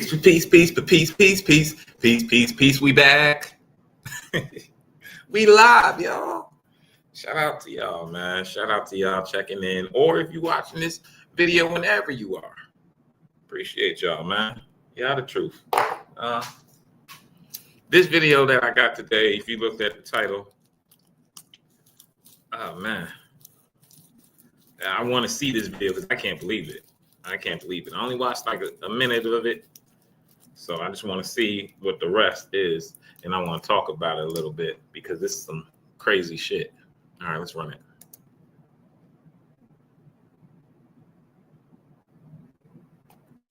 Peace, peace, peace, peace, peace, peace, peace, peace, peace. We back. We live, y'all. Shout out to y'all, man. Shout out to y'all checking in. Or if you're watching this video whenever you are. Appreciate y'all, man. Y'all the truth. This video that I got today, if you looked at the title, oh, man. I want to see this video because I can't believe it. I can't believe it. I only watched like a minute of it. So I just want to see what the rest is. And I want to talk about it a little bit because this is some crazy shit. All right, let's run it.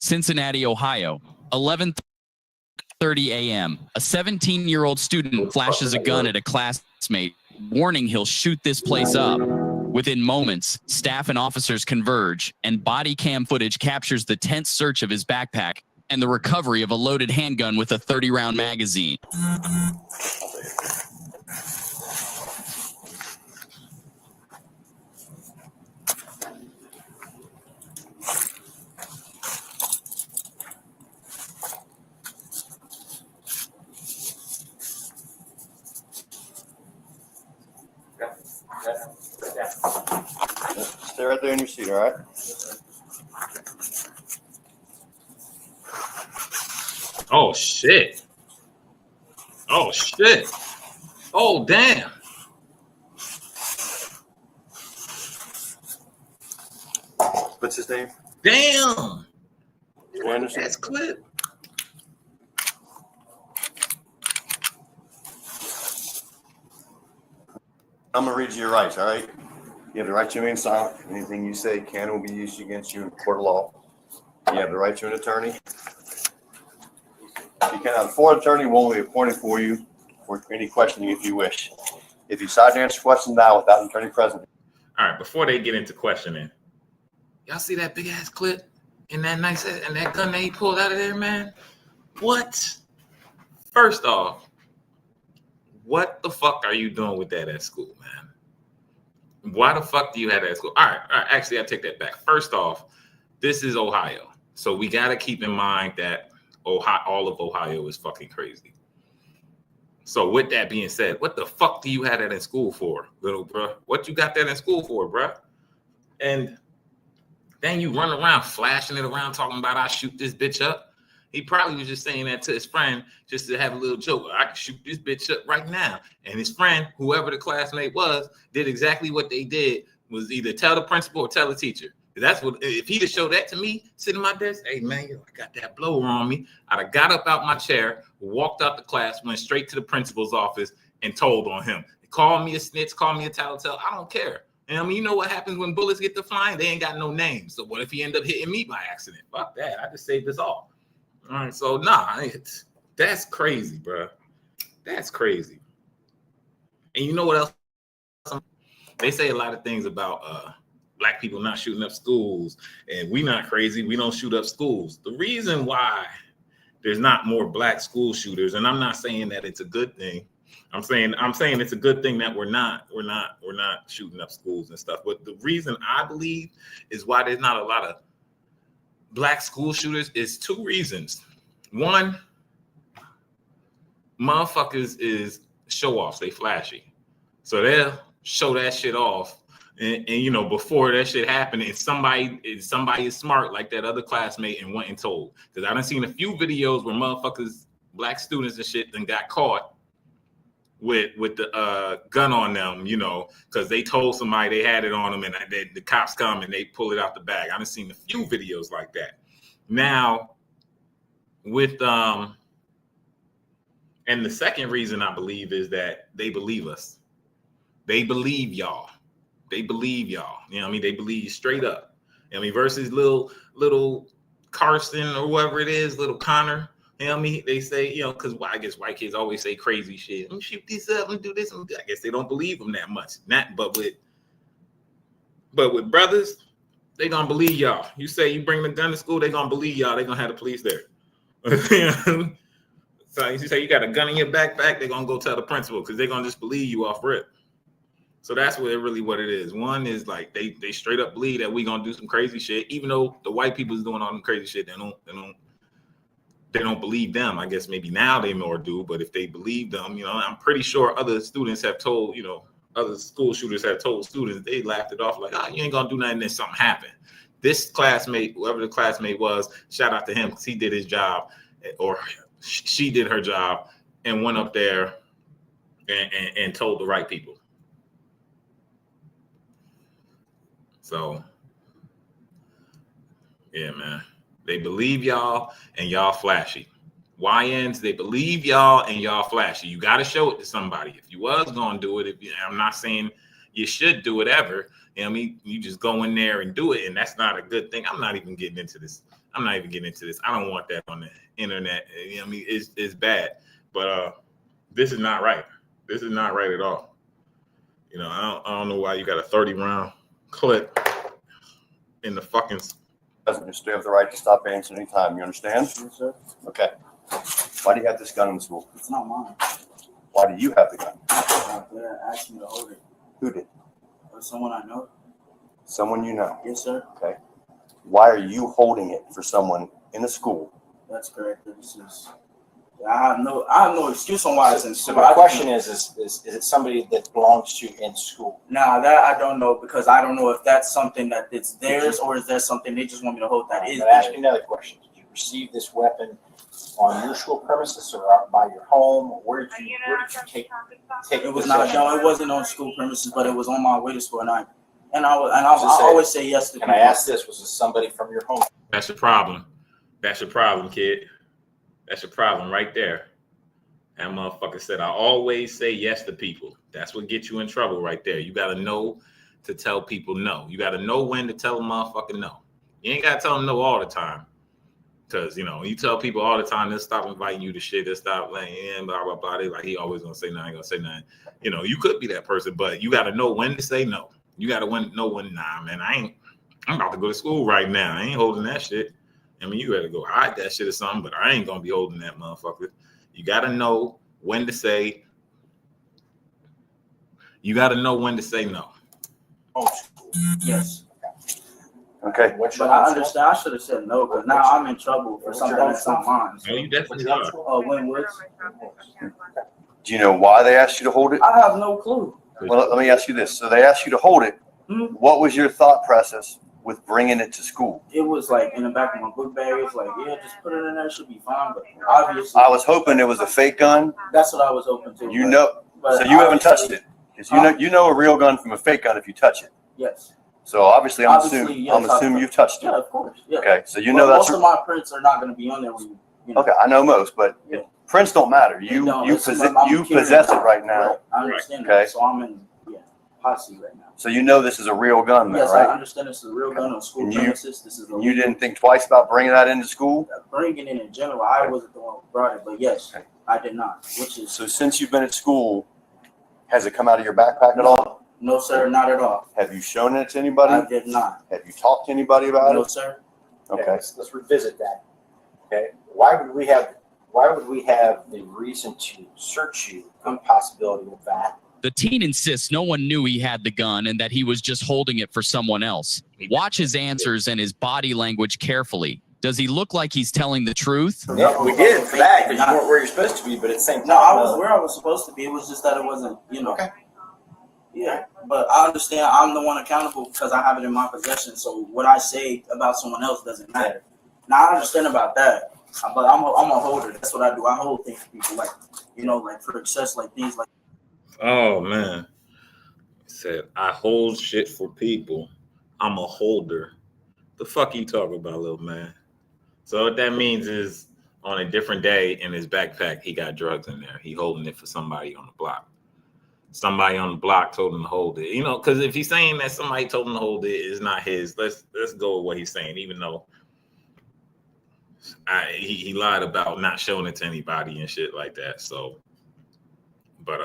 Cincinnati, Ohio, 11:30 a.m. A 17-year-old student flashes a gun at a classmate, warning he'll shoot this place up. Within moments, staff and officers converge, and body cam footage captures the tense search of his backpack and the recovery of a loaded handgun with a 30-round magazine. Stay right there in your seat, all right? Oh, shit. Oh, shit. Oh, damn. What's his name? Damn. Anderson. That's clip. I'm going to read you your rights, all right? You have the right to remain silent. Anything you say can or will be used against you in court of law. You have the right to an attorney. You can have a foreign attorney will be appointed for you for any questioning if you wish. If you decide to answer questions now without an attorney present. All right, before they get into questioning, y'all see that big ass clip and that nice and that gun that he pulled out of there, man? What? First off, what the fuck are you doing with that at school, man? Why the fuck do you have that at school? All right. Actually, I take that back. First off, this is Ohio. So we got to keep in mind that all of Ohio is fucking crazy. So with that being said, what the fuck do you have that in school for, little bruh? What you got that in school for, bruh? And then you run around flashing it around talking about I shoot this bitch up. He probably was just saying that to his friend just to have a little joke. I can shoot this bitch up right now. And his friend, whoever the classmate was, did exactly what they did, was either tell the principal or tell the teacher. That's what, if he'd have showed that to me, sitting at my desk, hey man, I got that blower on me. I'd have got up out my chair, walked out the class, went straight to the principal's office and told on him. Call me a snitch, call me a tattletale. I don't care. And I mean, you know what happens when bullets get to flying? They ain't got no name. So what if he end up hitting me by accident? Fuck that. I just saved us all. All right, so that's crazy, bro. That's crazy. And you know what else? They say a lot of things about black people not shooting up schools, and we not crazy. We don't shoot up schools. The reason why there's not more black school shooters, and I'm not saying that it's a good thing. I'm saying it's a good thing that we're not shooting up schools and stuff. But the reason I believe is why there's not a lot of black school shooters is two reasons. One, motherfuckers is show offs. They flashy. So they'll show that shit off. And you know, before that shit happened, and somebody is smart like that other classmate and went and told. Because I done seen a few videos where motherfuckers, black students and shit, then got caught with the gun on them, you know, because they told somebody they had it on them, and the cops come and they pull it out the bag. I done seen a few videos like that. Now, with and the second reason I believe is that they believe us. They believe y'all. They believe y'all. You know what I mean? They believe straight up. You know what I mean? Versus little Carson or whoever it is, little Connor. You know what I mean? They say, you know, because I guess white kids always say crazy shit. Let me shoot this up and do this. I guess they don't believe them that much. But with brothers, they gonna believe y'all. You say you bring the gun to school, they gonna believe y'all. They gonna have the police there. So you say you got a gun in your backpack, they gonna go tell the principal because they're gonna just believe you off rip. So that's what it is. One is like they straight up believe that we gonna do some crazy shit, even though the white people is doing all them crazy shit. They they don't believe them. I guess maybe now they more do, but if they believe them, I'm pretty sure other students have told, other school shooters have told students, they laughed it off like, oh, you ain't gonna do nothing, then something happened. This classmate, whoever the classmate was, shout out to him because he did his job, or she did her job and went up there and told the right people. So, yeah, man. They believe y'all and y'all flashy. YNs, they believe y'all and y'all flashy. You got to show it to somebody. If you was going to do it, I'm not saying you should do it ever. You just go in there and do it, and that's not a good thing. I'm not even getting into this. I don't want that on the internet. It's bad. But this is not right. This is not right at all. I don't know why you got a 30-round clip in the fucking. You still have the right to stop answering anytime. You understand? Yes, sir. Okay. Why do you have this gun in school? It's not mine. Why do you have the gun? They asked me to hold it. Who did? Someone I know. Someone you know. Yes, sir. Okay. Why are you holding it for someone in a school? That's correct. I have no excuse on why it's in So school. my question is it somebody that belongs to you in school? Nah, that I don't know, because I don't know if that's something that it's theirs or is there something they just want me to hold that is I'm gonna ask you theirs. another question. Did you receive this weapon on your school premises or out by your home? Where did you take It was possession? not. No, it wasn't on school premises, but it was on my way to school, and I always say yes to Can people. I ask this? Was this somebody from your home? That's your problem. That's your problem, kid. That's your problem right there. That motherfucker said, I always say yes to people. That's what gets you in trouble right there. You got to know to tell people no. You got to know when to tell a motherfucker no. You ain't got to tell them no all the time. Because, you tell people all the time, they'll stop inviting you to shit. They'll stop like, blah, blah, blah. They like, he always going to say nothing, going to say nothing. You could be that person, but you got to know when to say no. You got to know when, nah, man, I'm about to go to school right now. I ain't holding that shit. You got to go hide that shit or something, but I ain't going to be holding that motherfucker. You got to know when to say. You got to know when to say no. Home school. Yes, Okay. What's your but I home school? understand. I should have said no, because now I'm in trouble for something that's not mine. No, you definitely What's your home are. school? Winwoods. Do you know why they asked you to hold it? I have no clue. Well, let me ask you this. So they asked you to hold it. Mhm. What was your thought process with bringing it to school? It was like in the back of my book bag. It was like, yeah, just put it in there. It should be fine. But obviously, I was hoping it was a fake gun. that's what I was hoping to. So you haven't touched it. Because you know a real gun from a fake gun if you touch it. Yes. So obviously, I'm Obviously, yes, assuming you've touched it. Yeah, of course. Yeah. Okay. So you But know that's most of my prints are not going to be on there when you know. okay. I know most, but Yeah. prints don't matter. You No, it's possess like I'm you carrying possess it it. right now. Right. I understand Okay. that. So I'm in hot seat right now. So you know this is a real gun, then, Yes, I right? understand this is a real gun on school And you- premises. This is You didn't think twice about bringing that into school. bringing it in general. I wasn't the one who brought it, but yes, Okay. I did not. Which is So since you've been at school, has it come out of your backpack at all? no, sir, not at all. Have you shown it to anybody? I did not. Have you talked to anybody about No, it? sir. Okay. Let's revisit that. Okay. Why would we have the reason to search you for the possibility of that? The teen insists no one knew he had the gun and that he was just holding it for someone else. Watch his answers and his body language carefully. Does he look like he's telling the truth? Yeah, we did for that because you weren't where you're supposed to be, but at the same time. No, I was where I was supposed to be. It was just that it wasn't, Okay. Yeah, but I understand I'm the one accountable because I have it in my possession. So what I say about someone else doesn't matter. Now I understand about that, but I'm a holder. That's what I do. I hold things for people, like for success, like things like. Oh, man. He said, I hold shit for people. I'm a holder. The fuck you talking about, little man? So what that means is on a different day in his backpack, he got drugs in there. He holding it for somebody on the block. Somebody on the block told him to hold it. Because if he's saying that somebody told him to hold it, it's not his. Let's go with what he's saying, even though he lied about not showing it to anybody and shit like that. So, but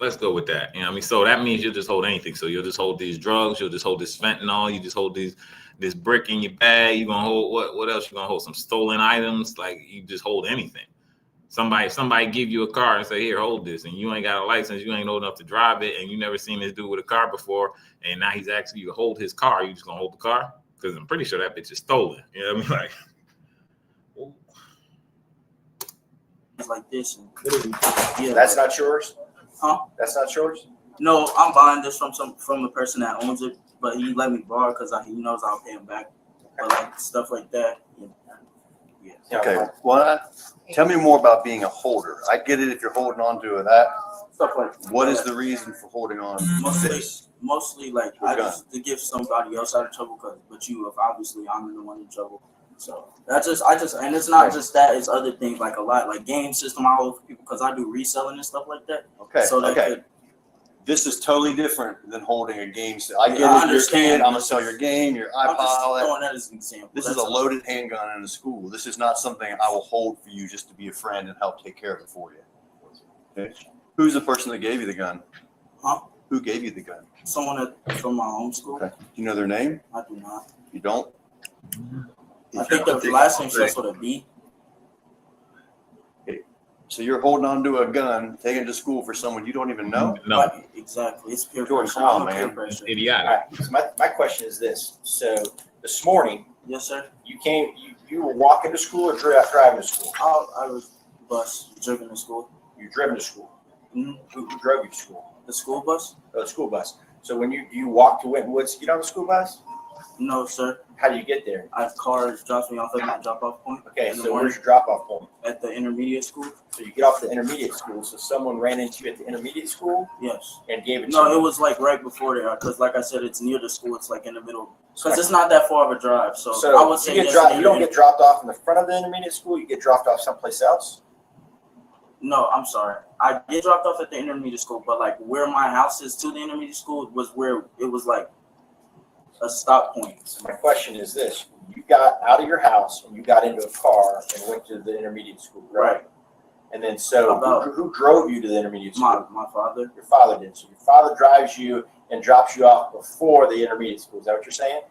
let's go with that. So that means you'll just hold anything. So you'll just hold these drugs. You'll just hold this fentanyl. You just hold this brick in your bag. You're gonna hold what else? You're gonna hold some stolen items. Like you just hold anything. Somebody give you a car and say, here, hold this, and you ain't got a license, you ain't old enough to drive it, and you never seen this dude with a car before, and now he's asking you to hold his car. You just gonna hold the car? Because I'm pretty sure that bitch is stolen. You know what I mean? Like, hands like this. And, Yeah. That's not yours? Huh? That's not yours? No, I'm buying this from the person that owns it, but he let me borrow because he knows I'll pay him back. But like stuff like that, yeah. Okay. Well, tell me more about being a holder. I get it if you're holding on to that. Stuff like What is that. the reason for holding on to this? Mostly like I just to give somebody else out of trouble, but you, if obviously I'm the one in trouble. So that's and it's not just that, it's other things like a lot, like game system all over people because I do reselling and stuff like that. Okay. So that This is totally different than holding a game. I get it. I You're a understand. kid. I'm gonna sell your game, your iPod, I'm just all that. throwing that as an example. This is a loaded handgun in a school. This is not something I will hold for you just to be a friend and help take care of it for you. Okay. Who's the person that gave you the gun? Huh? Who gave you the gun? Someone from my home school. Okay. Do you know their name? I do not. You don't? I think the last name starts with a B. So you're holding on to a gun, taking it to school for someone you don't even know? No, Right, exactly. It's peer Jordan, pressure. come on, I'm peer man. pressure. All idiotic. right. So my question is this. So this morning, Yes, sir. you were walking to school or driving to school? I was driven to school. You're driven to school. Mhm. Who drove you to school? The school bus? Oh, the school bus. So when you walk to Winton Woods to get on the school bus, No, sir. how do you get there? I have cars drops me off at my drop-off point. Okay, in the so morning where's your drop-off point? at the intermediate school. So you get off the intermediate school. So someone ran into you at the intermediate school Yes. and gave it to No, you. it was like right before there, because like I said, it's near the school. It's like in the middle, because it's not that far of a drive. So, I would say you, you don't get dropped off in the front of the intermediate school. You get dropped off someplace else. No, I'm sorry. I get dropped off at the intermediate school, but like where my house is to the intermediate school was where it was like a stop point. So my question is this: you got out of your house and you got into a car and went to the intermediate school, right? And then who drove you to the intermediate school? My father. Your father did. So your father drives you and drops you off before the intermediate school. Is that what you're saying?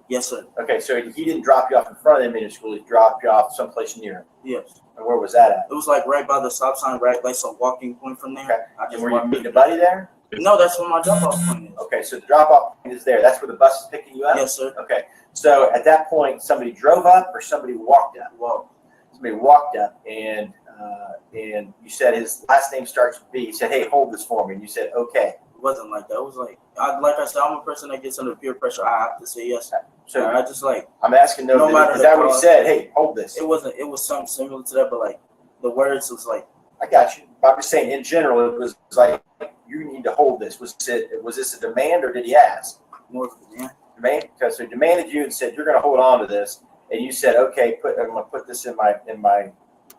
Yes, sir. Okay, so he didn't drop you off in front of the intermediate school. He dropped you off someplace near it. Yes. And where was that at? It was like right by the stop sign, right, like some walking point from there. Okay. I And just were you walked meeting a buddy there? No, that's where my drop-off point is. Okay, so the drop-off point is there. That's where the bus is picking you up? Yes, sir. Okay, so at that point, somebody drove up or somebody walked up? Well, Somebody walked up and you said his last name starts with B. He said, hey, hold this for me. And you said, okay. it wasn't like that. It was like I said, I'm a person that gets under peer pressure. I have to say yes. So I just like I'm asking, No matter is the that what he cause. said? Hey, hold this. it wasn't. It was something similar to that, but like the words was like I got you. I'm just saying, in general, it was like, you need to hold this. Was this a demand or did he ask? more of a man. Demand? Because he demanded you and said, you're going to hold on to this. And you said, okay, I'm going to put this in my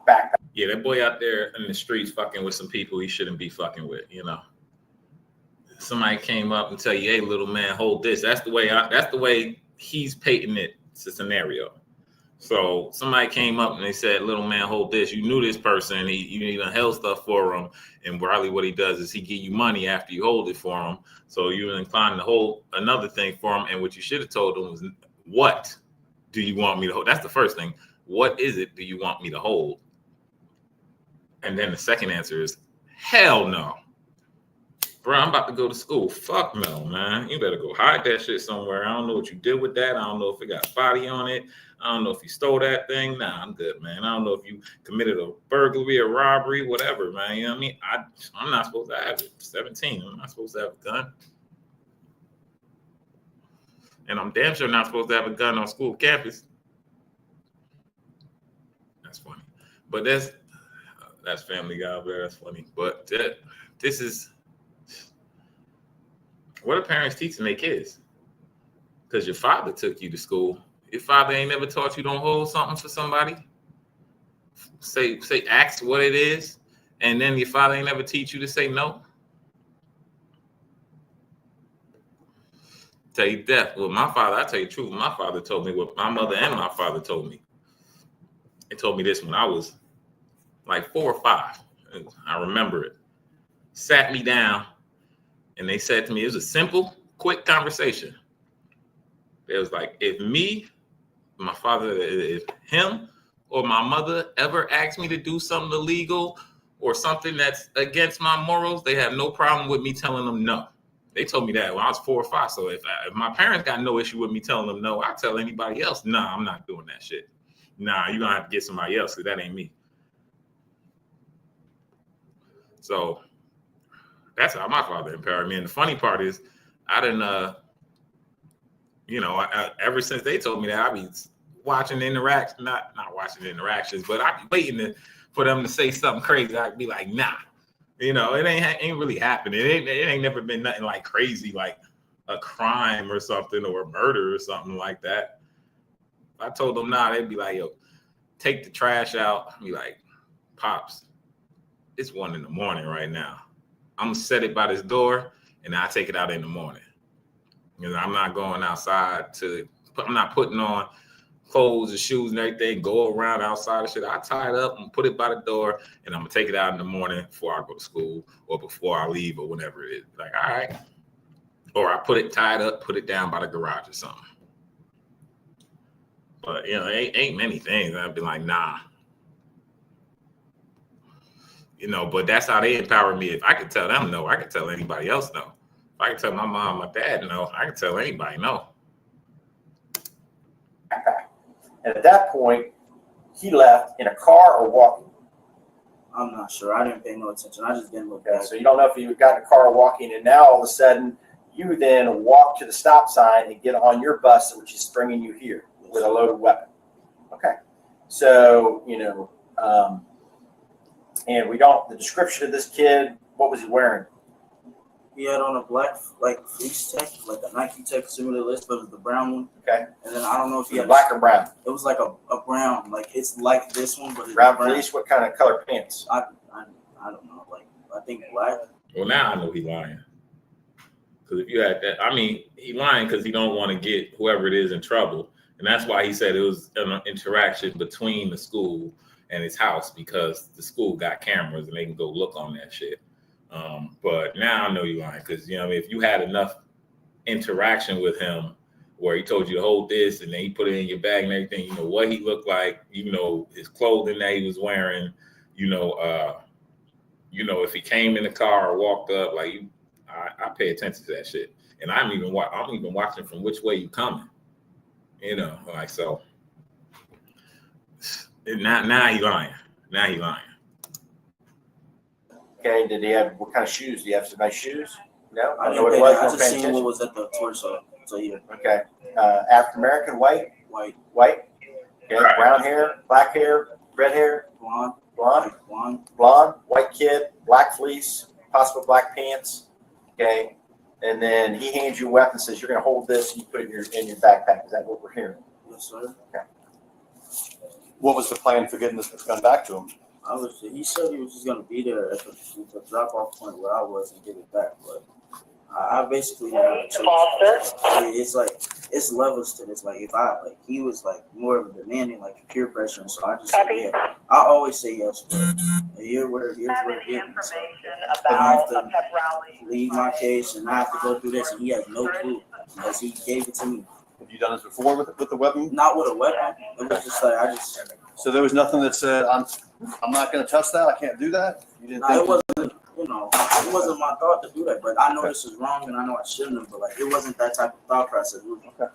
backpack. Yeah, that boy out there in the streets fucking with some people he shouldn't be fucking with, you know. Somebody came up and tell you, hey, little man, hold this. That's the way he's painting it. It's a scenario. So somebody came up and they said, little man, hold this. You knew this person. You even held stuff for him. And probably what he does is he give you money after you hold it for him. So you're inclined to hold another thing for him. And what you should have told him was, what do you want me to hold? That's the first thing. What is it do you want me to hold? And then the second answer is, hell no. Bro, I'm about to go to school. Fuck no, man. You better go hide that shit somewhere. I don't know what you did with that. I don't know if it got a body on it. I don't know if you stole that thing. Nah, I'm good, man. I don't know if you committed a burglary, a robbery, whatever, man. You know what I mean? I'm not supposed to have it. 17, I'm not supposed to have a gun. And I'm damn sure not supposed to have a gun on school campus. That's funny. But that's Family Guy over there. That's funny. But this is... What are parents teaching their kids? Because your father took you to school. Your father ain't never taught you don't hold something for somebody. Say ask what it is, and then your father ain't never teach you to say no. Tell you that. Well, my father, I tell you the truth. My father told me what my mother and my father told me. They told me this when I was like 4 or 5. I remember it. Sat me down. And they said to me, it was a simple, quick conversation. It was like, if him or my mother ever asked me to do something illegal or something that's against my morals, they have no problem with me telling them no. They told me that when I was 4 or 5. So if my parents got no issue with me telling them no, I tell anybody else, nah, I'm not doing that shit. Nah, you're going to have to get somebody else because that ain't me. So that's how my father empowered me. And the funny part is, I didn't, ever since they told me that, I be watching the interactions, not watching the interactions, but I be waiting for them to say something crazy. I'd be like, nah, it ain't really happening. It ain't never been nothing like crazy, like a crime or something or a murder or something like that. If I told them nah, they'd be like, yo, take the trash out. I'd be like, Pops, it's 1 a.m. right now. I'm gonna set it by this door and I take it out in the morning. I'm not going outside I'm not putting on clothes and shoes and everything, go around outside and shit. I tie it up and put it by the door, and I'm gonna take it out in the morning before I go to school or before I leave or whenever it is. Like, all right. Or I put it tied up, put it down by the garage or something. But ain't many things. I'd be like, nah. But that's how they empower me. If I could tell them no, I could tell anybody else no. If I could tell my mom, my dad no, I could tell anybody no. And at that point, he left in a car or walking? I'm not sure. I didn't pay no attention. I just didn't look back. So you don't know if he got in a car or walking, and now all of a sudden, you then walk to the stop sign and get on your bus, which is bringing you here with a loaded weapon. Okay. So, and the description of this kid, what was he wearing? He had on a black, fleece tech, like a Nike tech similar list, but it was the brown one. Okay. And then I don't know if he had black or brown. It was like a brown, like it's like this one, but it's brown fleece. What kind of color pants? I don't know, I think black. Well, now I know he's lying. Because if you had that, he lying because he don't want to get whoever it is in trouble, and that's why he said it was an interaction between the school and his house, because the school got cameras and they can go look on that shit. But now I know you're lying because, if you had enough interaction with him where he told you to hold this and then he put it in your bag and everything, what he looked like, his clothing that he was wearing, if he came in the car or walked up, I pay attention to that shit. And I'm even watching from which way you coming, so. Now he lying. Now he lying. Okay, did he have, what kind of shoes? Do you have some nice shoes? No? I didn't know what it was. I just seen what was at the torso. So, yeah. Okay. African-American, white? White. White? Okay, brown hair, black hair, red hair? Blonde. Blonde? Blonde. Blonde, white kid, black fleece, possible black pants. Okay. And then he hands you a weapon and says, you're going to hold this and you put it in your backpack. Is that what we're hearing? Yes, sir. Okay. What was the plan for getting this gun back to him? He said he was just going to be there at the drop-off point where I was and get it back. But I basically had a choice. It's levels to this. He was more of a demanding, peer pressure. And so I just said, yeah. I always say yes. But here's where it gets me. I have to leave my case and I have to go through this. And he has no clue because he gave it to me. Have you done this before with the weapon? Not with a weapon. It was just So there was nothing that said, I'm not going to touch that. I can't do that. You didn't think it wasn't. It wasn't my thought to do that. But I know this is wrong, and I know I shouldn't have. But it wasn't that type of thought process.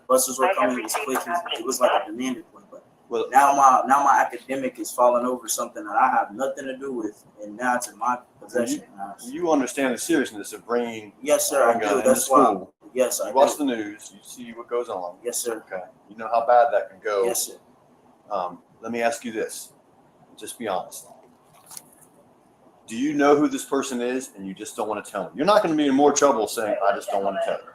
Buses were coming. It was quick. It was like a demanded one. But now my academic is falling over something that I have nothing to do with, and now it's in my possession. You understand the seriousness of bringing? Yes, sir. I do. That's why. Yes, I watch the news. You see what goes on. Yes, sir. Okay. You know how bad that can go. Yes, sir. Let me ask you this. Just be honest. Do you know who this person is and you just don't want to tell him? You're not going to be in more trouble saying, I just don't want to tell you.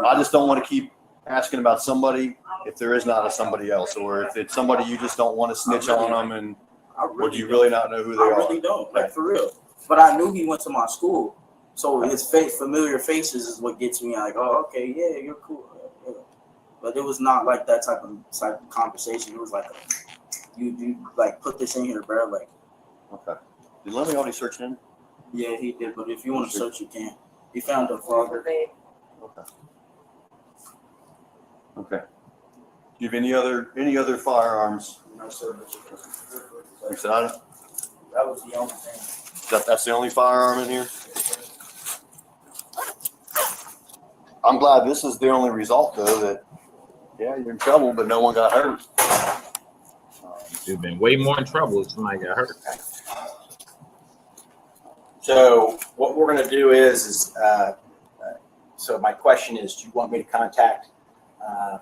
I just don't want to keep asking about somebody if there is not a somebody else, or if it's somebody you just don't want to snitch on them, or do you really not know who they are? I really don't, for real. But I knew he went to my school. So his familiar faces is what gets me oh, okay, yeah, you're cool. Yeah. But it was not like that type of conversation. It was you put this in here, bro. Okay. Did Lemmy already search him? Yeah, he did. But if you want to search, you can. He found a fogger. Okay. Okay. Do you have any other firearms? No, sir. You said I don't. That was the only thing. That's the only firearm in here? I'm glad this is the only result, though, that, yeah, you're in trouble, but no one got hurt. You've been way more in trouble if somebody got hurt. So what we're going to do is so my question is, do you want me to contact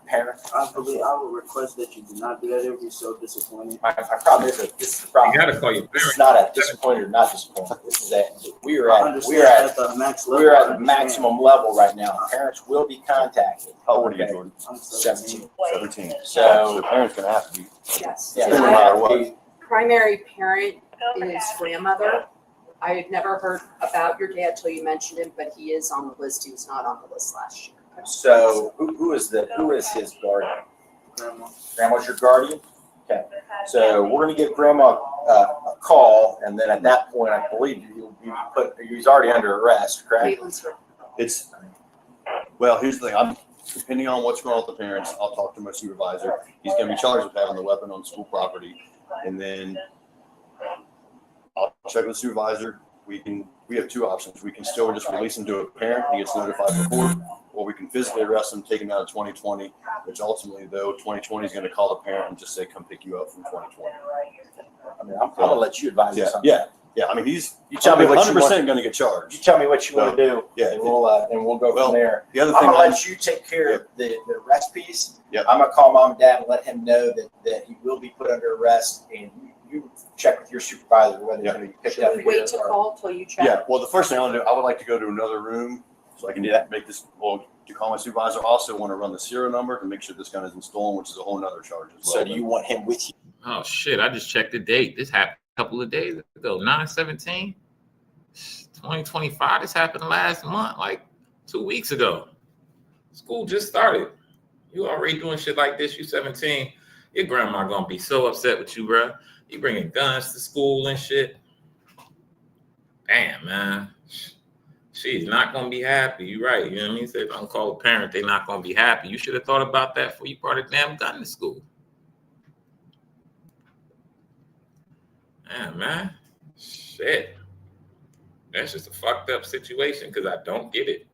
parents? I would request that you do not do that. It would be so disappointing. My problem is that this is the problem. You gotta call your This is parents. not a disappointed or not disappointed. This is that we are I at understand at the max level. we're I at the understand. maximum level right now. Parents will be contacted. How old are you, Okay. Jordan? I'm 17. 17. So The parents gonna have to be. Yes. yeah, no My matter what. primary parent is grandmother. I had never heard about your dad till you mentioned him, but he is on the list. He was not on the list last year. So who is his guardian? Grandma. Grandma's your guardian? Okay. So we're gonna give grandma a call, and then at that point, I believe he's already under arrest, correct? Caitlin's her. It's, well, here's the thing. Depending on what's going on with the parents, I'll talk to my supervisor. He's gonna be charged with having the weapon on school property. And then I'll check with the supervisor. We have two options. We can still just release him to a parent. He gets notified before, or we can physically arrest him, take him out of 2020, which ultimately, though, 2020 is going to call the parent and just say, come pick you up from 2020. I mean, I'm gonna let you advise us on that. Yeah. I mean, he's You tell me what you 100% want. going to get You charged. tell me what you want to do, Yeah. and we'll go Well, from there. The other I'm thing, gonna let you take care of the arrest piece. Yep. I'm gonna call mom and dad and let him know that he will be put under arrest, and you check with your supervisor whether he's gonna be picked up. Should we wait to call till you check? yeah. Well, the first thing I want to do, I would like to go to another room so I can make this. Well, to call my supervisor. I also want to run the serial number to make sure this gun isn't stolen, which is a whole nother charge as well. So do you want him with you? Oh shit! I just checked the date. This happened a couple of days ago. 9/17, 2025. This happened last month, like 2 weeks ago. School just started. You already doing shit like this. You 17. Your grandma gonna be so upset with you, bro. You bringing guns to school and shit. Damn, man. She's not gonna be happy. You're right. You know what I mean? So if I don't call a parent, they're not gonna be happy. You should have thought about that before you brought a damn gun to school. Yeah, man. Shit. That's just a fucked up situation because I don't get it.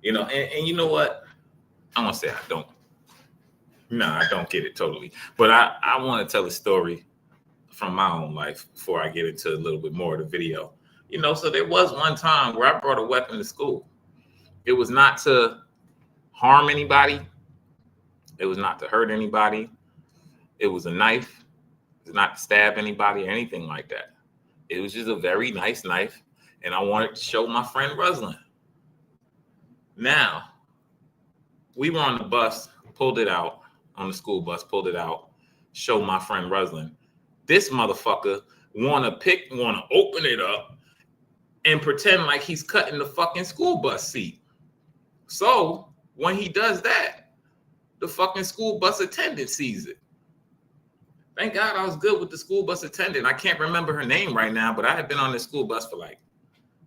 You know, and you know what? I'm gonna say I don't. No, I don't get it totally. But I want to tell a story from my own life before I get into a little bit more of the video. You know, so there was one time where I brought a weapon to school. It was not to harm anybody. It was not to hurt anybody. It was a knife. It was not to stab anybody or anything like that. It was just a very nice knife. And I wanted to show my friend Ruslan. Now, we were on the bus, pulled it out, on the school bus, pulled it out, showed my friend Ruslan. This motherfucker wanna open it up and pretend like he's cutting the fucking school bus seat. So when he does that, the fucking school bus attendant sees it. Thank God I was good with the school bus attendant. I can't remember her name right now, but I had been on the school bus for like,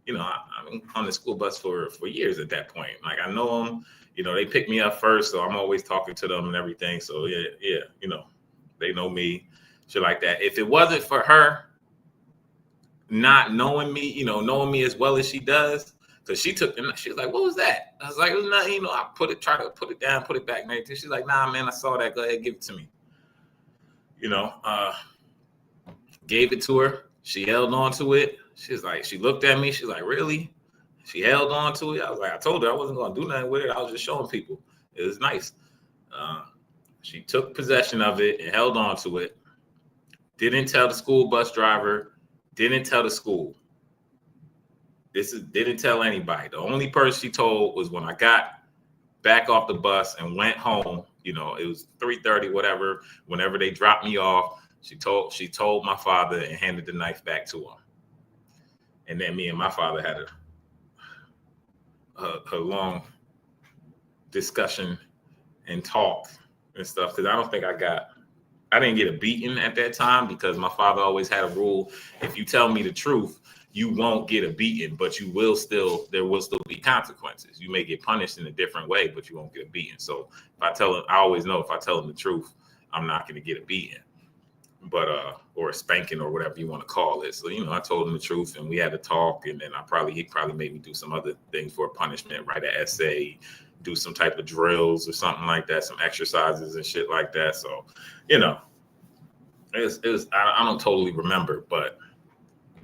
you know, I've been on the school bus for years at that point. Like I know them, you know, they pick me up first, so I'm always talking to them and everything. So yeah, you know, they know me, shit like that. If it wasn't for her not knowing me, you know, knowing me as well as she does, because she was like, what was that? I was like, it was nothing, you know, I try to put it down, put it back and everything. She's like, nah, man, I saw that. Go ahead, give it to me. You know, gave it to her. She held on to it. She's like, she looked at me. She's like, really? She held on to it. I was like, I told her I wasn't going to do nothing with it. I was just showing people. It was nice. She took possession of it and held on to it. Didn't tell the school bus driver. Didn't tell the school. Didn't tell anybody. The only person she told was when I got back off the bus and went home. You know, it was 3:30, whatever. Whenever they dropped me off, she told my father and handed the knife back to him. And then me and my father had a long discussion and talk and stuff, because I don't think I didn't get a beating at that time, because my father always had a rule: if you tell me the truth, you won't get a beating, but there will still be consequences. You may get punished in a different way, but you won't get a beating. So if I always know if I tell him the truth, I'm not going to get a beating, but or a spanking or whatever you want to call it. So, you know, I told him the truth and we had to talk, and then he probably made me do some other things for a punishment, write an essay, do some type of drills or something like that, some exercises and shit like that. So, you know, it was I don't totally remember, but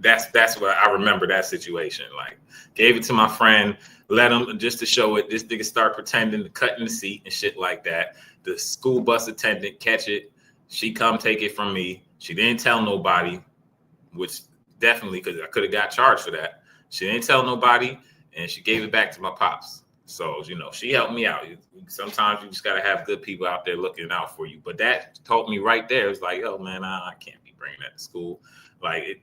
that's what I remember that situation. Like, gave it to my friend, let him just to show it. This nigga start pretending to cut in the seat and shit like that. The school bus attendant catch it. She come take it from me. She didn't tell nobody, which definitely, because I could have got charged for that. She didn't tell nobody, and she gave it back to my pops. So, you know, she helped me out. Sometimes you just got to have good people out there looking out for you. But that told me right there, it's like, oh, man, I can't be bringing that to school. Like,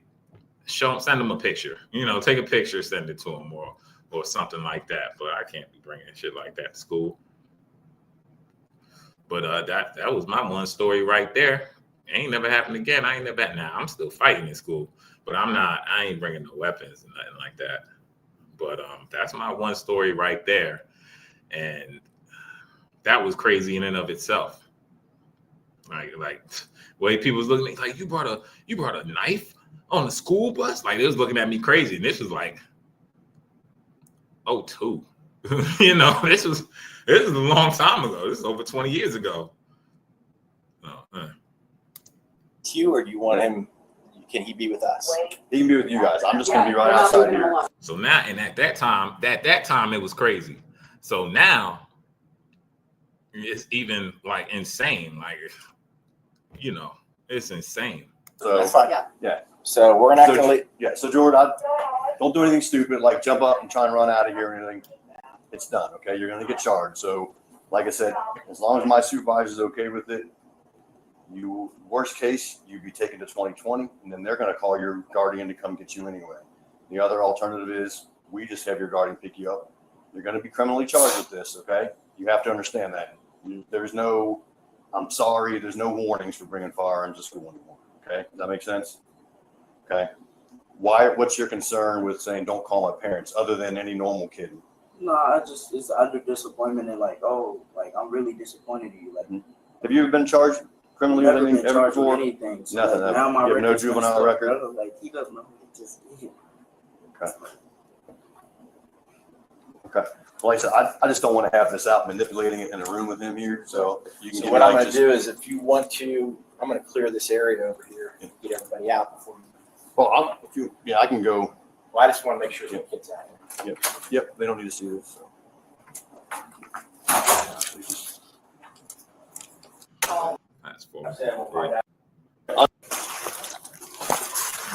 send them a picture. You know, take a picture, send it to them or something like that. But I can't be bringing shit like that to school. But that was my one story right there. It ain't never happened again. I ain't never. Now I'm still fighting in school, but I ain't bringing no weapons and nothing like that. But that's my one story right there, and that was crazy in and of itself. Like way people was looking at me like, you brought a knife on the school bus. Like, they was looking at me crazy, and this was like 2002. You know, this was a long time ago. This is over 20 years ago. To you, or do you want him? Can he be with us? He can be with you guys. I'm just gonna be right outside here. So now, and at that time it was crazy. So now it's even like insane. Like, you know, it's insane. So That's fine. yeah. So we're not gonna leave. Yeah. So Jordan, don't do anything stupid like jump up and try and run out of here or anything. It's done. Okay, you're gonna get charged. So, like I said, as long as my supervisor's okay with it, worst case, you'd be taken to 2020, and then they're going to call your guardian to come get you anyway. The other alternative is we just have your guardian pick you up. You're going to be criminally charged with this, okay? You have to understand that. There's no, I'm sorry, there's no warnings for bringing firearms to school anymore, okay? Does that make sense? Okay. What's your concern with saying don't call my parents other than any normal kid? No, it's under disappointment and like, oh, like I'm really disappointed in you. Like, have you ever been charged criminally with anything ever before? Anything. So nothing. Like, now my you have no juvenile record. Like he doesn't know who he just did. Okay. Okay. Well, like I said, I just don't want to have this out manipulating it in a room with him here. So you can. So what I'm going to do is, if you want to, I'm going to clear this area over here and get everybody out before you. Well, I can go. Well, I just want to make sure the kids out here. Yep. They don't need to see this. So. That's for We'll find out.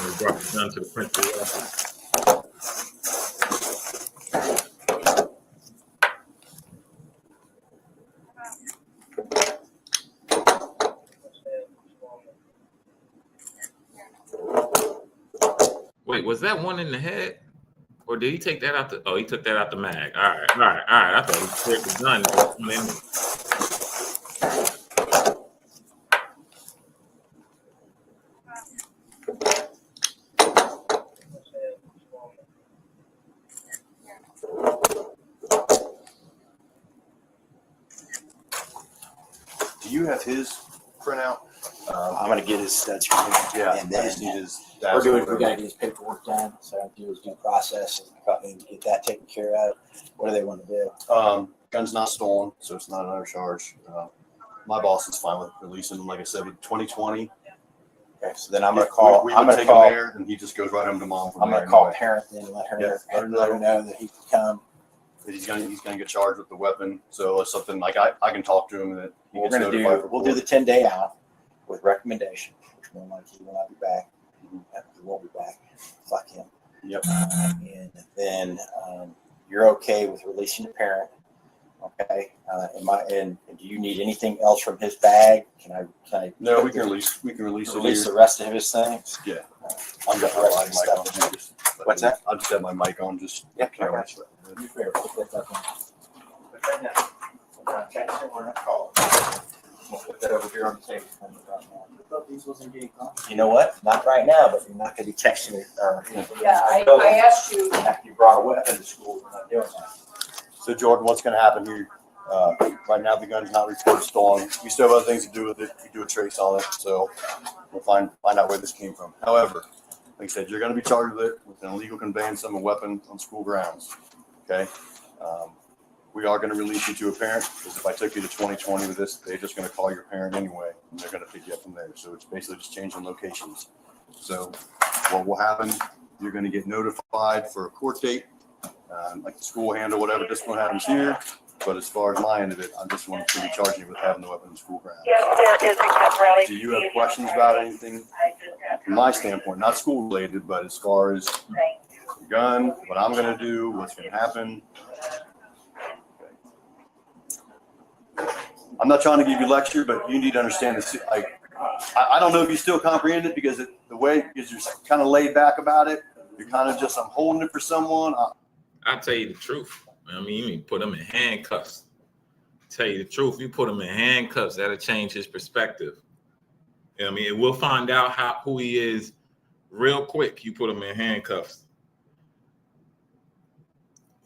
we brought the gun to the principal's office. Wait, was that one in the head? Or did he take that out the he took that out the mag. All right. I thought he cleared the gun. Do you have his printout? I'm going to get his stud screen. Yeah, And I then just need his. we got to get his paperwork done. So I have to do his due process and get that taken care of. What do they want to do? Gun's not stolen, so it's not another charge. My boss is fine with releasing him. Like I said, with 2020. Okay, so then I'm going to call. We I'm would going to take call. him there, and he just goes right home to mom. I'm going to call parent then and let her know that he can come. He's gonna get charged with the weapon. So it's something like I can talk to him that he We'll gets notified. do the 10-day out with recommendation, which more likely he will not be back. He won't be back. Fuck him. Yep. And then you're okay with releasing the parent. Okay. And do you need anything else from his bag? Can I? No, we can release the rest of his things. Yeah. I've got the rest of the stuff. What's that? I'll just have my mic on. Just Yeah. You fair. Put that up on. But right now, we're not texting. We're not calling. We'll put that over here on the table. I thought these wasn't getting caught. You know what? Not right now, but you're not going to be texting it. Yeah, I asked you. After you brought a weapon to school, we're not doing that. So Jordan, what's going to happen here? Right now, the gun's not reported stolen. We still have other things to do with it. We do a trace on it, so we'll find out where this came from. However, like I said, you're going to be charged with it with an illegal conveyance of a weapon on school grounds. Okay. We are going to release you to a parent because if I took you to 2020 with this, they're just going to call your parent anyway, and they're going to pick you up from there. So it's basically just changing locations. So what will happen, you're going to get notified for a court date, like the school handle, whatever discipline happens here. But as far as my end of it, I just want to be charging you with having the weapon in school grounds. Do you have questions about anything from my standpoint, not school related, but as far as the gun, what I'm going to do, what's going to happen? I'm not trying to give you a lecture, but you need to understand this. Like, I don't know if you still comprehend it because the way because you're kind of laid back about it. You're kind of just, I'm holding it for someone. I'll tell you the truth. I mean, you put him in handcuffs. Tell you the truth, you put him in handcuffs, that'll change his perspective. You know what I mean, we'll find out who he is real quick. You put him in handcuffs.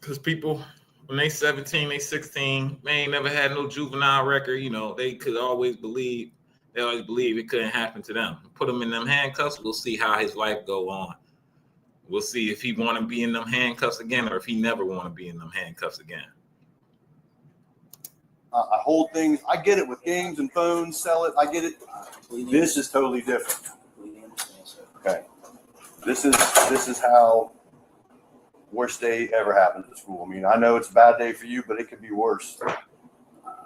Because people, when they 17, they 16, they ain't never had no juvenile record. You know, they always believe it couldn't happen to them. Put him in them handcuffs, we'll see how his life go on. We'll see if he want to be in them handcuffs again or if he never want to be in them handcuffs again. I hold things. I get it with games and phones, sell it. I get it. This is totally different. Okay. This is how worst day ever happens at school. I mean, I know it's a bad day for you, but it could be worse.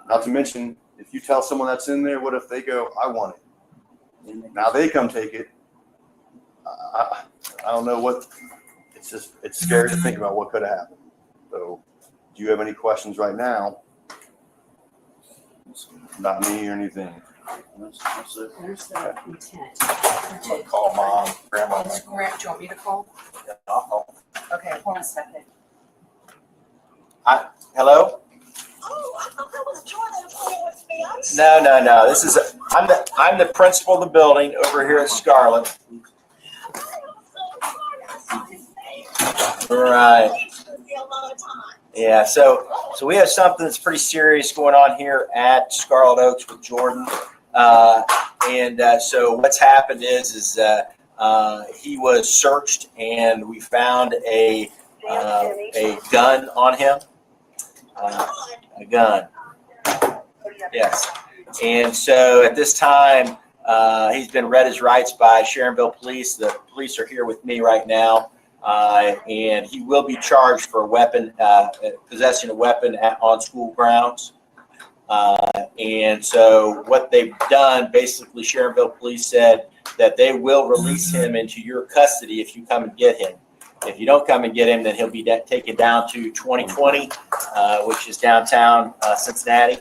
Not to mention, if you tell someone that's in there, what if they go, I want it? Now they come take it. I don't know what. It's scary to think about what could have happened. So, do you have any questions right now about me or anything? Where's the intent? I'll call mom, grandma. Do you want me to call? Yeah, I'll call. Okay, hold on a second. Hello? Oh, I thought that was Jordan playing with Beyonce. No. This is I'm the principal of the building over here at Scarlet. Right. Yeah, so we have something that's pretty serious going on here at Scarlet Oaks with Jordan. So what's happened is he was searched and we found a gun on him. A gun. Yes. And so at this time, he's been read his rights by Sharonville Police. The police are here with me right now. And he will be charged for possessing a weapon on school grounds. And so what they've done, basically, Sharonville Police said that they will release him into your custody if you come and get him. If you don't come and get him, then he'll be taken down to 2020, which is downtown Cincinnati.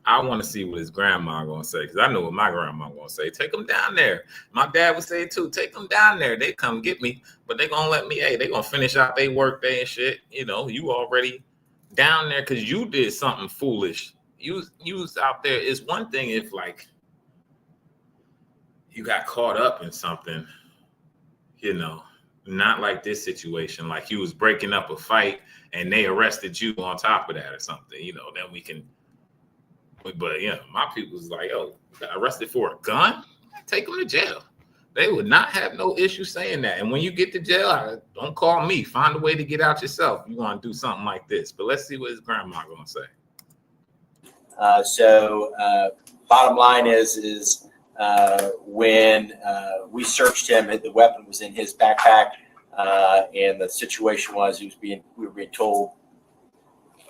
I want to see what his grandma going to say because I know what my grandma going to say. Take him down there. My dad would say it too. Take him down there. They come get me, but they going to let me, they going to finish out their work day and shit. You know, you already down there because you did something foolish. You was out there. It's one thing if, like, you got caught up in something, you know, not like this situation. Like you was breaking up a fight and they arrested you on top of that or something, you know, then we can. But yeah, my people was like, "Oh, got arrested for a gun? Take them to jail." They would not have no issue saying that. And when you get to jail, don't call me. Find a way to get out yourself. You want to do something like this. But let's see what his grandma gonna say. Bottom line is when we searched him, the weapon was in his backpack, and the situation was we were being told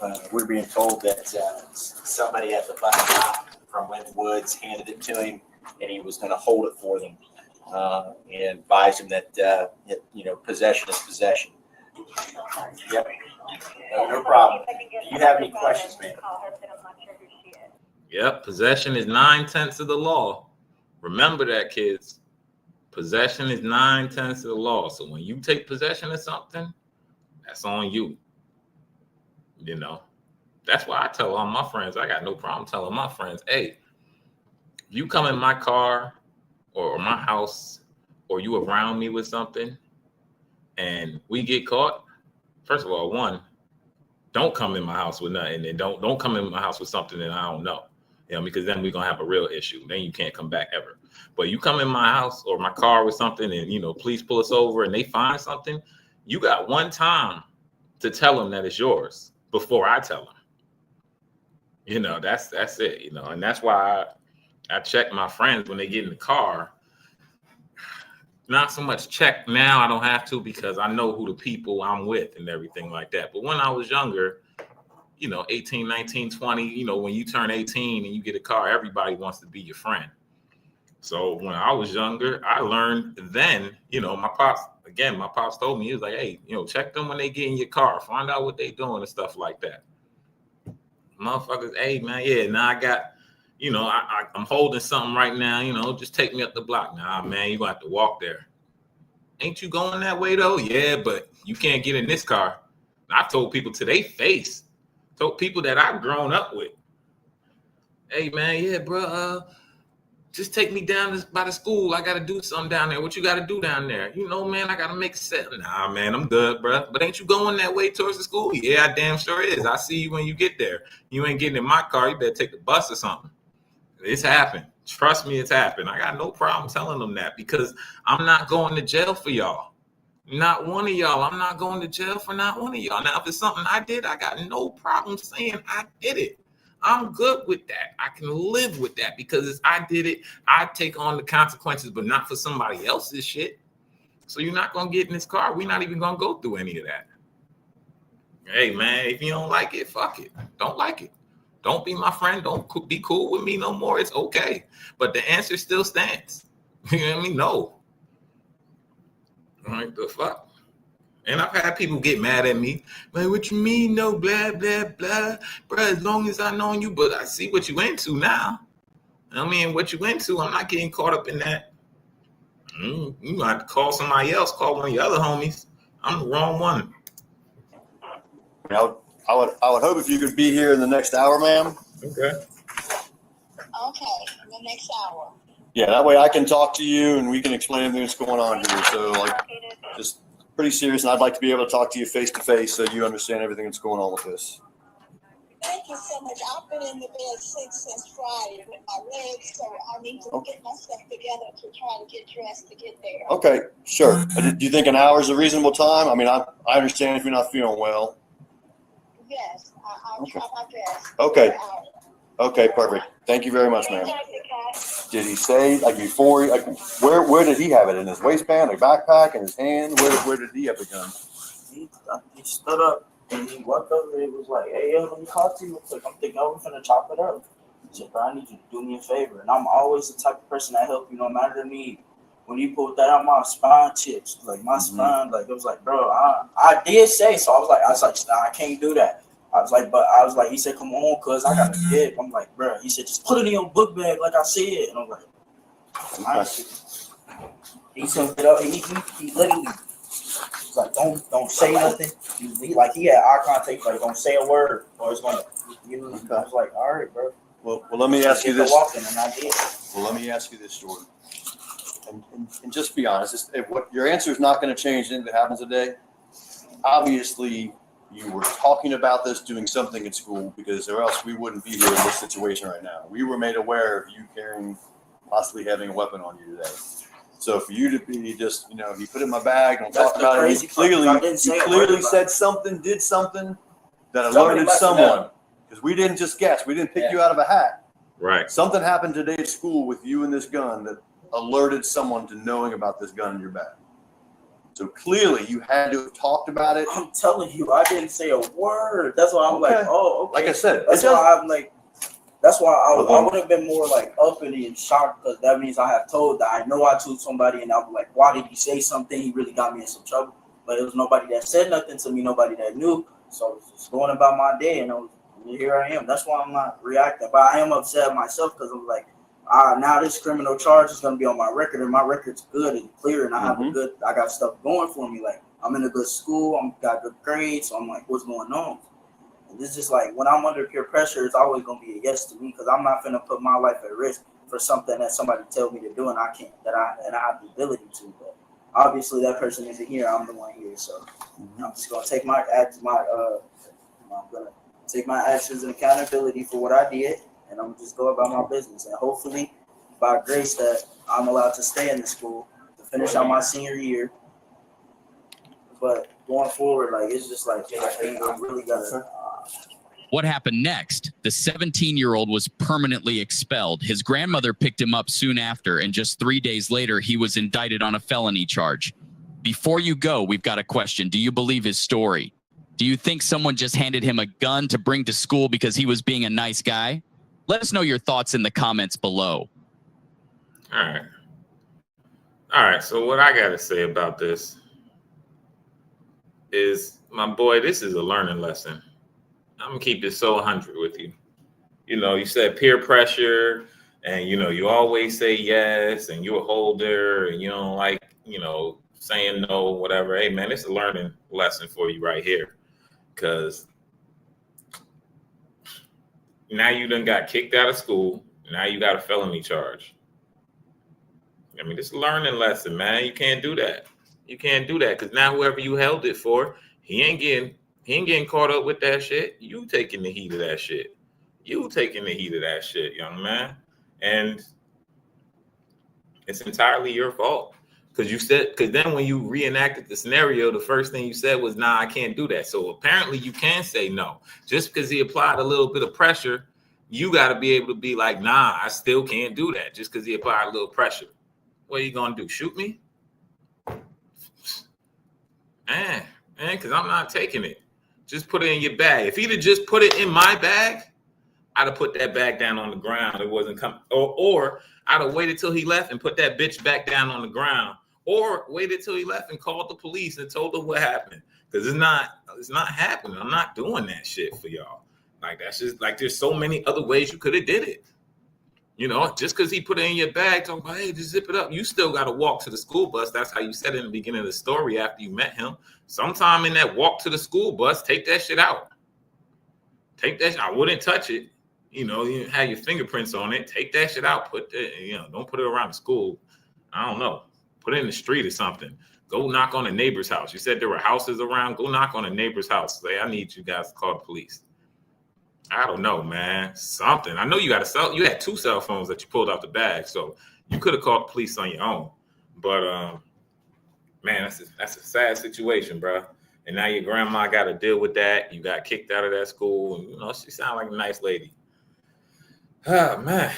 that somebody at the bus stop from Wynn Woods handed it to him, and he was going to hold it for them, and advised him that possession is possession. Yep, no problem. Do you have any questions, man? Yep, possession is 9/10 of the law. Remember that, kids. Possession is 9/10 of the law. So when you take possession of something, that's on you. You know, that's why I tell all my friends, I got no problem telling my friends, hey, you come in my car or my house or you around me with something and we get caught, first of all, one, don't come in my house with nothing and don't come in my house with something that I don't know. You know, because then we're going to have a real issue. Then you can't come back ever. But you come in my house or my car with something and, you know, police pull us over and they find something, you got one time to tell them that it's yours before I tell them. You know, that's it, you know, and that's why I check my friends when they get in the car. not so much check now. I don't have to because I know who the people I'm with and everything like that. But when I was younger, 18, 19, 20, when you turn 18 and you get a car, everybody wants to be your friend. So when I was younger, I learned then, my pops told me, he was like, hey, check them when they get in your car, find out what they doing and stuff like that. Motherfuckers, hey man, yeah, now I got, I'm holding something right now, just take me up the block. Nah, man, you gonna have to walk there. Ain't you going that way though? Yeah, but you can't get in this car. I told people to their face, told people that I've grown up with, hey man, yeah, bro, just take me down by the school. I gotta do something down there. What you gotta do down there? Man, I gotta make a set. Nah, man, I'm good, bro. But ain't you going that way towards the school? Yeah, I damn sure is. I see you when you get there. You ain't getting in my car. You better take the bus or something. It's happened. Trust me, it's happened. I got no problem telling them that because I'm not going to jail for y'all. Not one of y'all. I'm not going to jail for not one of y'all. Now, if it's something I did, I got no problem saying I did it. I'm good with that. I can live with that because I did it. I take on the consequences, but not for somebody else's shit. So you're not going to get in this car. We're not even going to go through any of that. Hey, man, if you don't like it, fuck it. Don't like it. Don't be my friend. Don't be cool with me no more. It's okay. But the answer still stands. You know what I mean? No. Like the fuck? And I've had people get mad at me. Like, what you mean? No, blah, blah, blah. Bro, as long as I known you, but I see what you into now. I mean, what you into, I'm not getting caught up in that. You might have to call somebody else, call one of your other homies. I'm the wrong one. I would hope if you could be here in the next hour, ma'am. Okay. Okay, in the next hour. Yeah, that way I can talk to you and we can explain everything that's going on here. So, just pretty serious, and I'd like to be able to talk to you face to face so you understand everything that's going on with this. Thank you so much. I've been in the bed sick since Friday with my legs, so I need to get myself together to try to get dressed to get there. Okay, sure. Do you think an hour is a reasonable time? I mean, I understand if you're not feeling well. Yes, I'll try my best. Okay. Okay, perfect. Thank you very much, ma'am. Did he say, before, where did he have it? In his waistband, a backpack, in his hand? Where did he have the gun? He stood up and he walked over and he was like, hey, yo, let me talk to you. I'm thinking, oh, we're finna chop it up. He said, bro, I need you to do me a favor. And I'm always the type of person that help you no matter the need. When he pulled that out, my spine chips. My spine, it was like, bro, I did say, so I was like, nah, I can't do that. I was like, he said, come on, cuz I got a dip. I'm like, bro, he said, just put it in your book bag like I said. And I'm like, all right. He said, he literally was like, don't say nothing. He had eye contact, like, don't say a word or it's going to, I was like, all right, bro. Well, let me ask you this. And I did. Well, let me ask you this, Jordan. And just be honest, if your answer is not going to change anything that happens today, obviously you were talking about this, doing something at school, because or else we wouldn't be here in this situation right now. We were made aware of you possibly having a weapon on you today. So for you to be just, he put it in my bag, don't talk about it. You clearly said something, did something that alerted someone. Because we didn't just guess. We didn't pick you out of a hat. Right. Something happened today at school with you and this gun that alerted someone to knowing about this gun in your bag. So clearly you had to have talked about it. I'm telling you, I didn't say a word. That's why I'm like, oh, okay. Like I said, that's why I would have been more uppity and shocked because that means I have told that I know I told somebody and I'll be like, why did he say something? He really got me in some trouble. But it was nobody that said nothing to me, nobody that knew. So I was just going about my day and here I am. That's why I'm not reacting. But I am upset myself because I'm like, now this criminal charge is going to be on my record, and my record's good and clear, and I got stuff going for me. Like, I'm in a good school, got good grades, so I'm like, what's going on? And it's just like, when I'm under peer pressure, it's always going to be a yes to me, because I'm not going to put my life at risk for something that somebody tells me to do, and I can't, and I have the ability to. But obviously, that person isn't here. I'm the one here, so I'm just going to take my actions and accountability for what I did. And I'm just go about my business, and hopefully, by grace, that I'm allowed to stay in the school to finish out my senior year. But going forward, it's just I really gotta What happened next? The 17-year-old was permanently expelled. His grandmother picked him up soon after, and just 3 days later, he was indicted on a felony charge. Before you go, we've got a question. Do you believe his story? Do you think someone just handed him a gun to bring to school because he was being a nice guy? Let us know your thoughts in the comments below. All right. So what I got to say about this is, my boy, this is a learning lesson. I'm going to keep it so 100 with you. You know, you said peer pressure, and, you know, you always say yes, and you're a holder, and you don't like, you know, saying no, whatever. Hey, man, it's a learning lesson for you right here. Because now you done got kicked out of school. Now you got a felony charge. I mean, it's a learning lesson, man. You can't do that. You can't do that, because now whoever you held it for, he ain't getting caught up with that shit. You taking the heat of that shit. You taking the heat of that shit, young man. And it's entirely your fault. Because then when you reenacted the scenario, the first thing you said was, nah, I can't do that. So apparently you can say no. Just because he applied a little bit of pressure, you got to be able to be like, nah, I still can't do that just because he applied a little pressure. What are you going to do? Shoot me? Man, because I'm not taking it. Just put it in your bag. If he'd have just put it in my bag, I'd have put that bag down on the ground. It wasn't coming. Or I'd have waited till he left and put that bitch back down on the ground. Or waited till he left and called the police and told them what happened. Because it's not happening. I'm not doing that shit for y'all. Like, that's just like, there's so many other ways you could have did it. You know, just because he put it in your bag, talking about, hey, just zip it up. You still got to walk to the school bus. That's how you said it in the beginning of the story after you met him. Sometime in that walk to the school bus, take that shit out. Take that. I wouldn't touch it. You know, you have your fingerprints on it. Take that shit out. Don't put it around the school. I don't know. Put it in the street or something. Go knock on a neighbor's house. You said there were houses around. Go knock on a neighbor's house. Say, I need you guys to call the police. I don't know, man. Something. I know you you had 2 cell phones that you pulled out the bag, so you could have called the police on your own. But man, that's a sad situation, bro. And now your grandma got to deal with that. You got kicked out of that school, and you know she sounds like a nice lady. Oh man.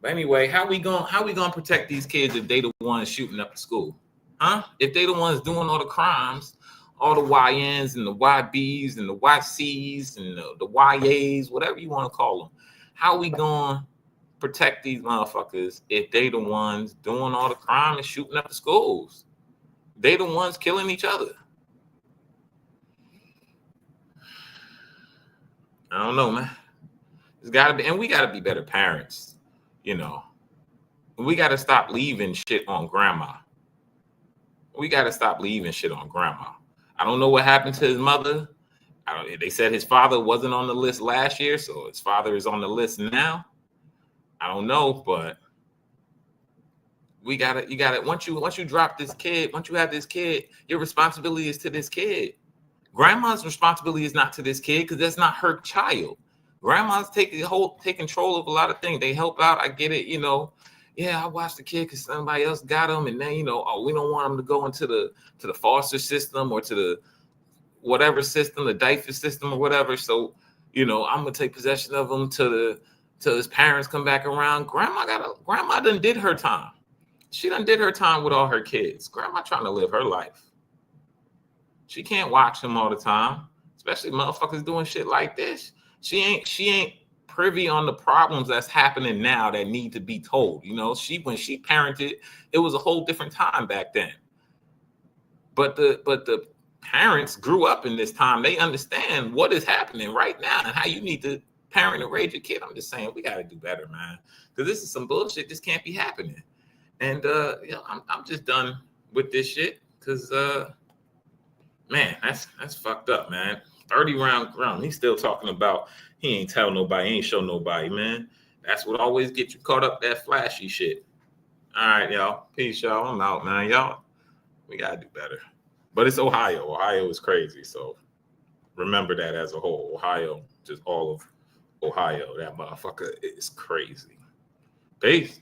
But anyway, how we gonna protect these kids if they the ones shooting up the school? Huh? If they the ones doing all the crimes, all the YNs and the YBs and the YCs and the YAs, whatever you want to call them, how we gonna protect these motherfuckers if they the ones doing all the crime and shooting up the schools? They the ones killing each other. I don't know, man. It's gotta be, and we gotta be better parents. You know, we got to stop leaving shit on grandma. We got to stop leaving shit on grandma. I don't know what happened to his mother. They said his father wasn't on the list last year, so his father is on the list now. I don't know, but you got to, once you drop this kid, once you have this kid, your responsibility is to this kid. Grandma's responsibility is not to this kid because that's not her child. Grandmas take control of a lot of things. They help out. I get it. You know, yeah, I watched the kid because somebody else got him, and then we don't want him to go into the foster system or to the whatever system, the diaper system or whatever. So, I'm gonna take possession of him till his parents come back around. Grandma done did her time. She done did her time with all her kids. Grandma trying to live her life. She can't watch him all the time, especially motherfuckers doing shit like this. She ain't privy on the problems that's happening now that need to be told. When she parented, it was a whole different time back then. But the parents grew up in this time. They understand what is happening right now and how you need to parent and raise your kid. I'm just saying we got to do better, man. Because this is some bullshit. This can't be happening. And I'm just done with this shit. Because man, that's fucked up, man. 30-round. He's still talking about he ain't tell nobody, he ain't show nobody, man. That's what always gets you caught up, that flashy shit. All right, y'all. Peace, y'all. I'm out, man. Y'all, we got to do better. But it's Ohio. Ohio is crazy. So remember that as a whole. Ohio, just all of Ohio. That motherfucker is crazy. Peace.